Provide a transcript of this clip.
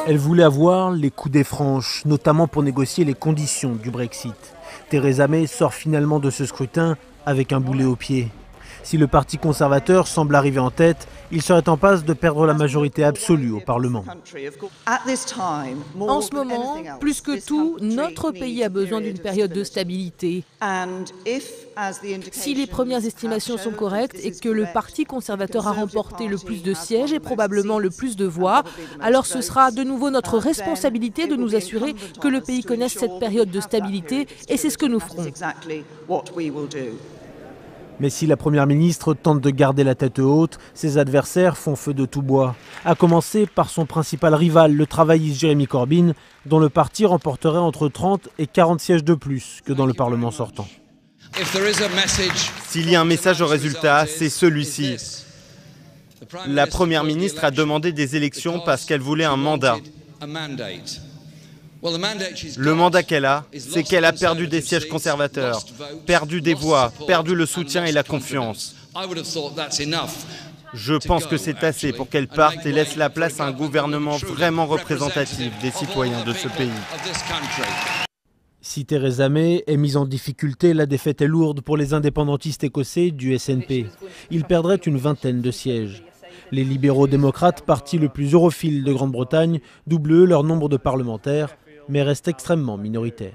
Elle voulait avoir les coudées franches, notamment pour négocier les conditions du Brexit. Theresa May sort finalement de ce scrutin avec un boulet au pied. Si le Parti conservateur semble arriver en tête, il serait en passe de perdre la majorité absolue au Parlement. En ce moment, plus que tout, notre pays a besoin d'une période de stabilité. Si les premières estimations sont correctes et que le Parti conservateur a remporté le plus de sièges et probablement le plus de voix, alors ce sera de nouveau notre responsabilité de nous assurer que le pays connaisse cette période de stabilité et c'est ce que nous ferons. Mais si la Première ministre tente de garder la tête haute, ses adversaires font feu de tout bois. À commencer par son principal rival, le travailliste Jeremy Corbyn, dont le parti remporterait entre 30 et 40 sièges de plus que dans le Parlement sortant. S'il y a un message au résultat, c'est celui-ci. La Première ministre a demandé des élections parce qu'elle voulait un mandat. Le mandat qu'elle a, c'est qu'elle a perdu des sièges conservateurs, perdu des voix, perdu le soutien et la confiance. Je pense que c'est assez pour qu'elle parte et laisse la place à un gouvernement vraiment représentatif des citoyens de ce pays. Si Theresa May est mise en difficulté, la défaite est lourde pour les indépendantistes écossais du SNP. Ils perdraient une vingtaine de sièges. Les libéraux démocrates, parti le plus europhile de Grande-Bretagne, doublent eux leur nombre de parlementaires, mais restent extrêmement minoritaires.